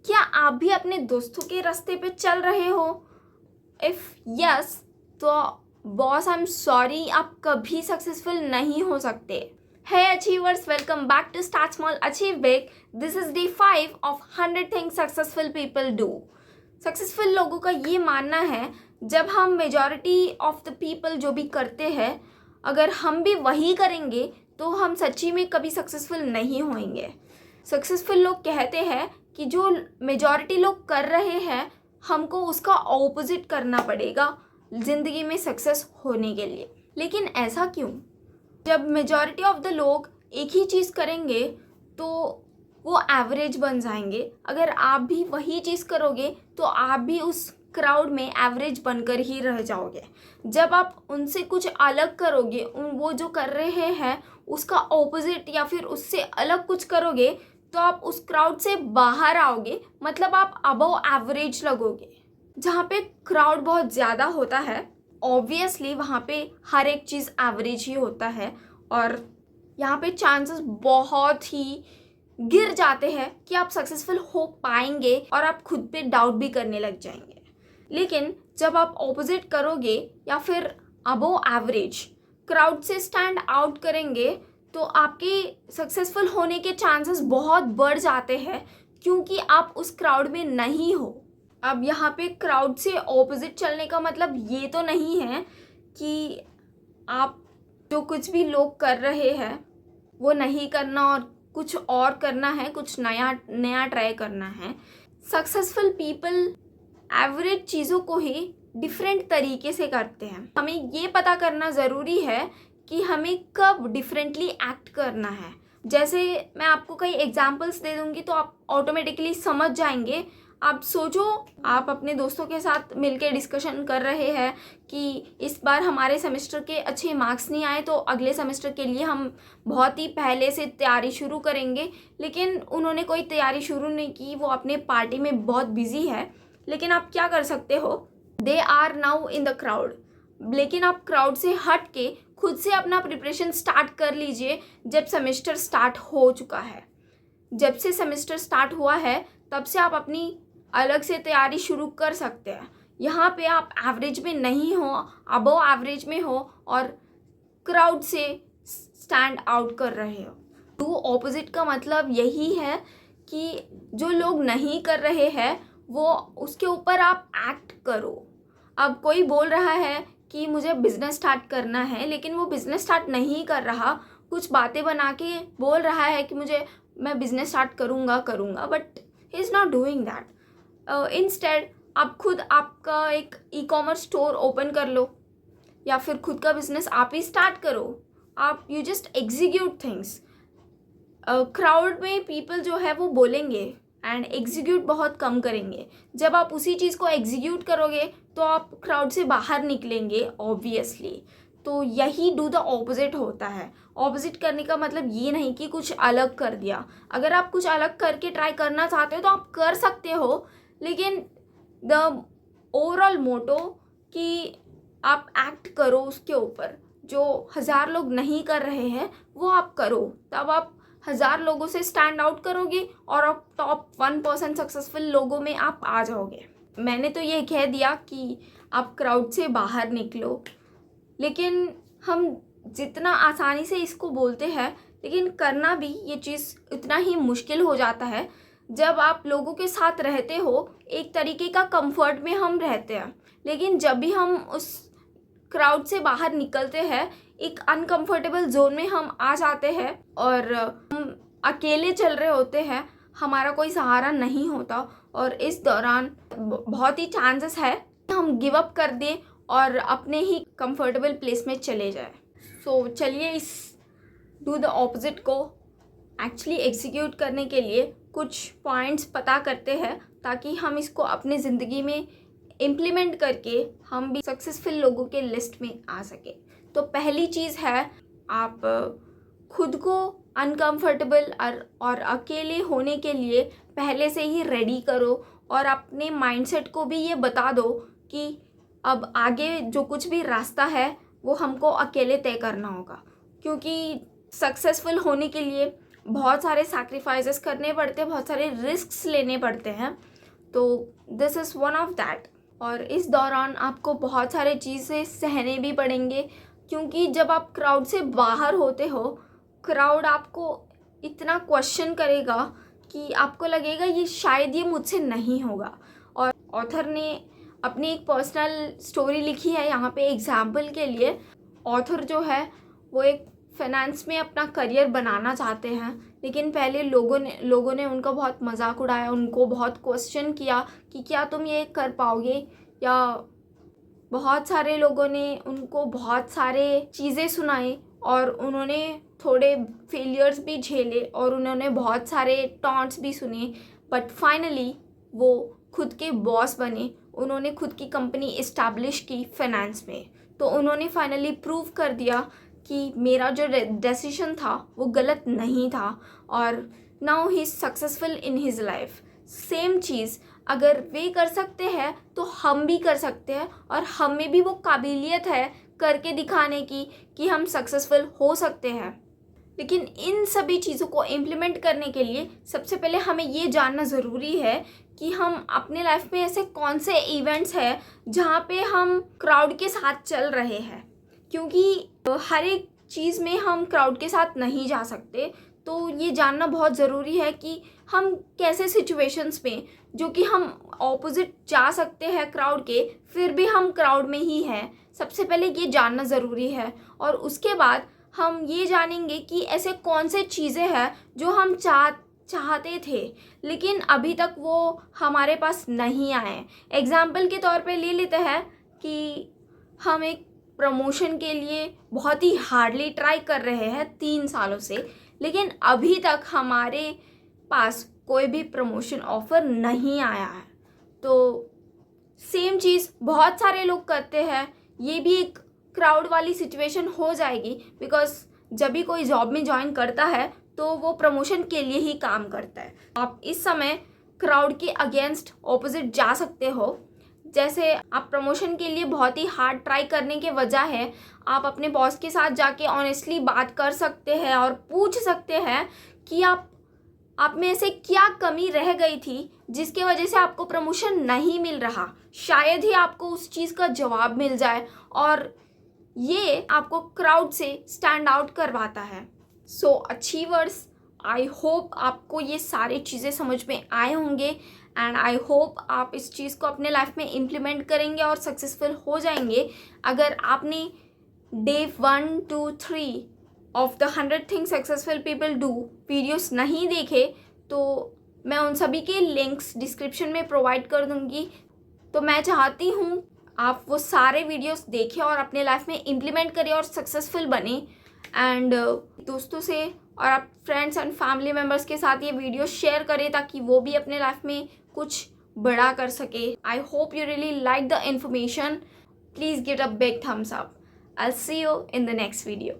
क्या आप भी अपने दोस्तों के रास्ते पे चल रहे हो? इफ़ यस, तो बॉस, आई एम सॉरी, आप कभी सक्सेसफुल नहीं हो सकते। Hey achievers, welcome back to Start Small Achieve Big. This is day 5 of 100 things successful people do. Successful लोगों का ये मानना है, जब हम मेजॉरिटी ऑफ द पीपल जो भी करते हैं, अगर हम भी वही करेंगे तो हम सच्ची में कभी सक्सेसफुल नहीं होंगे। सक्सेसफुल लोग कहते हैं कि जो मेजॉरिटी लोग कर रहे हैं, हमको उसका ऑपोजिट करना पड़ेगा ज़िंदगी में सक्सेस होने के लिए। लेकिन ऐसा क्यों? जब मेजॉरिटी ऑफ द लोग एक ही चीज़ करेंगे तो वो एवरेज बन जाएंगे। अगर आप भी वही चीज़ करोगे तो आप भी उस क्राउड में एवरेज बनकर ही रह जाओगे। जब आप उनसे कुछ अलग करोगे, वो जो कर रहे हैं उसका ऑपोजिट या फिर उससे अलग कुछ करोगे, तो आप उस क्राउड से बाहर आओगे, मतलब आप अबव एवरेज लगोगे। जहाँ पे क्राउड बहुत ज़्यादा होता है, ऑब्वियसली वहाँ पे हर एक चीज़ एवरेज ही होता है और यहाँ पे चांसेस बहुत ही गिर जाते हैं कि आप सक्सेसफुल हो पाएंगे और आप खुद पे डाउट भी करने लग जाएंगे। लेकिन जब आप ऑपोजिट करोगे या फिर अबव एवरेज क्राउड से स्टैंड आउट करेंगे, तो आपके सक्सेसफुल होने के चांसेस बहुत बढ़ जाते हैं, क्योंकि आप उस क्राउड में नहीं हो। अब यहाँ पे क्राउड से ऑपोजिट चलने का मतलब ये तो नहीं है कि आप जो कुछ भी लोग कर रहे हैं वो नहीं करना और कुछ और करना है, कुछ नया नया ट्राई करना है। सक्सेसफुल पीपल एवरेज चीज़ों को ही डिफरेंट तरीके से करते हैं। हमें ये पता करना ज़रूरी है कि हमें कब डिफरेंटली एक्ट करना है। जैसे मैं आपको कई एग्जांपल्स दे दूँगी तो आप ऑटोमेटिकली समझ जाएंगे। आप सोचो, आप अपने दोस्तों के साथ मिलके डिस्कशन कर रहे हैं कि इस बार हमारे सेमेस्टर के अच्छे मार्क्स नहीं आए तो अगले सेमेस्टर के लिए हम बहुत ही पहले से तैयारी शुरू करेंगे। लेकिन उन्होंने कोई तैयारी शुरू नहीं की, वो अपने पार्टी में बहुत बिजी है। लेकिन आप क्या कर सकते हो? They are now in the crowd, लेकिन आप क्राउड से हट के खुद से अपना प्रिपरेशन स्टार्ट कर लीजिए जब सेमेस्टर स्टार्ट हो चुका है। जब से सेमेस्टर स्टार्ट हुआ है तब से आप अपनी अलग से तैयारी शुरू कर सकते हैं। यहाँ पे आप एवरेज में नहीं हो, अबव एवरेज में हो और क्राउड से स्टैंड आउट कर रहे हो। डू ऑपोजिट का मतलब यही है कि जो लोग नहीं कर रहे हैं वो उसके ऊपर आप एक्ट करो। अब कोई बोल रहा है कि मुझे बिज़नेस स्टार्ट करना है, लेकिन वो बिज़नेस स्टार्ट नहीं कर रहा, कुछ बातें बना के बोल रहा है कि मैं बिज़नेस स्टार्ट करूँगा, but he is not doing that. Instead आप खुद आपका एक ई-कॉमर्स स्टोर ओपन कर लो या फिर खुद का बिजनेस आप ही स्टार्ट करो। आप you just execute things. Crowd में पीपल जो है वो बोलेंगे एंड एग्जीक्यूट बहुत कम करेंगे। जब आप उसी चीज़ को एग्जीक्यूट करोगे तो आप क्राउड से बाहर निकलेंगे ऑब्वियसली। तो यही डू द ऑपोजिट होता है। ऑपोजिट करने का मतलब ये नहीं कि कुछ अलग कर दिया। अगर आप कुछ अलग करके ट्राई करना चाहते हो तो आप कर सकते हो, लेकिन द ओवरऑल मोटो कि आप एक्ट करो उसके ऊपर। जो 1000 लोग नहीं कर रहे हैं वो आप करो, तब आप 1000 लोगों से स्टैंड आउट करोगे और आप टॉप 1% सक्सेसफुल लोगों में आप आ जाओगे। मैंने तो ये कह दिया कि आप क्राउड से बाहर निकलो, लेकिन हम जितना आसानी से इसको बोलते हैं, लेकिन करना भी ये चीज़ इतना ही मुश्किल हो जाता है। जब आप लोगों के साथ रहते हो, एक तरीके का कंफर्ट में हम रहते हैं, लेकिन जब भी हम उस क्राउड से बाहर निकलते हैं, एक अनकंफर्टेबल जोन में हम आ जाते हैं और हम अकेले चल रहे होते हैं, हमारा कोई सहारा नहीं होता और इस दौरान बहुत ही चांसेस है हम गिव अप कर दें और अपने ही कंफर्टेबल प्लेस में चले जाए। सो चलिए इस डू द ऑपोजिट को एक्चुअली एग्जीक्यूट करने के लिए कुछ पॉइंट्स पता करते हैं, ताकि हम इसको अपनी ज़िंदगी में इम्प्लीमेंट करके हम भी सक्सेसफुल लोगों के लिस्ट में आ सके। तो पहली चीज़ है, आप खुद को अनकंफर्टेबल और अकेले होने के लिए पहले से ही रेडी करो और अपने माइंडसेट को भी ये बता दो कि अब आगे जो कुछ भी रास्ता है वो हमको अकेले तय करना होगा। क्योंकि सक्सेसफुल होने के लिए बहुत सारे सैक्रिफाइसेस करने पड़ते हैं, बहुत सारे रिस्क्स लेने पड़ते हैं। तो this is one of that. और इस दौरान आपको बहुत सारे चीज़ें सहने भी पड़ेंगे, क्योंकि जब आप क्राउड से बाहर होते हो, क्राउड आपको इतना क्वेश्चन करेगा कि आपको लगेगा ये शायद ये मुझसे नहीं होगा। और ऑथर ने अपनी एक पर्सनल स्टोरी लिखी है यहाँ पे एग्जाम्पल के लिए। ऑथर जो है वो एक फाइनेंस में अपना करियर बनाना चाहते हैं, लेकिन पहले लोगों ने उनका बहुत मजाक उड़ाया, उनको बहुत क्वेश्चन किया कि क्या तुम ये कर पाओगे, या बहुत सारे लोगों ने उनको बहुत सारे चीज़ें सुनाई और उन्होंने थोड़े फेलियर्स भी झेले और उन्होंने बहुत सारे टॉन्ट्स भी सुने। बट फाइनली वो खुद के बॉस बने, उन्होंने खुद की कंपनी इस्टेब्लिश की फाइनेंस में। तो उन्होंने फाइनली प्रूव कर दिया कि मेरा जो डिसीजन था वो गलत नहीं था, और now he is successful in his life. Same चीज़ अगर वे कर सकते हैं तो हम भी कर सकते हैं, और हम में भी वो काबिलियत है करके दिखाने की कि हम सक्सेसफुल हो सकते हैं। लेकिन इन सभी चीज़ों को इम्प्लीमेंट करने के लिए सबसे पहले हमें ये जानना ज़रूरी है कि हम अपने लाइफ में ऐसे कौन से इवेंट्स हैं जहाँ पे हम क्राउड के साथ चल रहे हैं, क्योंकि हर एक चीज़ में हम क्राउड के साथ नहीं जा सकते। तो ये जानना बहुत ज़रूरी है कि हम कैसे सिचुएशंस में, जो कि हम ऑपोजिट जा सकते हैं क्राउड के, फिर भी हम क्राउड में ही हैं, सबसे पहले ये जानना ज़रूरी है। और उसके बाद हम ये जानेंगे कि ऐसे कौन से चीज़ें हैं जो हम चाहते थे लेकिन अभी तक वो हमारे पास नहीं आए। एग्जाम्पल के तौर पे ले लेते हैं कि हम एक प्रमोशन के लिए बहुत ही हार्डली ट्राई कर रहे हैं 3 सालों से, लेकिन अभी तक हमारे पास कोई भी प्रमोशन ऑफर नहीं आया है। तो सेम चीज़ बहुत सारे लोग करते हैं, ये भी एक क्राउड वाली सिचुएशन हो जाएगी, बिकॉज जब भी कोई जॉब में ज्वाइन करता है तो वो प्रमोशन के लिए ही काम करता है। आप इस समय क्राउड के अगेंस्ट ऑपोजिट जा सकते हो। जैसे आप प्रमोशन के लिए बहुत ही हार्ड ट्राई करने के वजह है, आप अपने बॉस के साथ जाके ऑनेस्टली बात कर सकते हैं और पूछ सकते हैं कि आप में ऐसे क्या कमी रह गई थी जिसके वजह से आपको प्रमोशन नहीं मिल रहा। शायद ही आपको उस चीज़ का जवाब मिल जाए, और ये आपको क्राउड से स्टैंड आउट करवाता है। सो अचीवर्स, आई होप आपको ये सारी चीज़ें समझ में आए होंगे, एंड आई होप आप इस चीज़ को अपने लाइफ में इम्प्लीमेंट करेंगे और सक्सेसफुल हो जाएंगे। अगर आपने day 1, 2, 3 of the 100 things successful people do videos नहीं देखे तो मैं उन सभी के लिंक्स डिस्क्रिप्शन में प्रोवाइड कर दूँगी। तो मैं चाहती हूँ आप वो सारे वीडियोस देखें और अपने लाइफ में इम्प्लीमेंट करें और सक्सेसफुल बने। एंड दोस्तों से और आप फ्रेंड्स एंड फैमिली मेम्बर्स के साथ ये वीडियो शेयर करें ताकि वो भी अपने लाइफ में कुछ बड़ा कर सके। I hope you really like the information. Please give it a big thumbs up. I'll see you in the next video.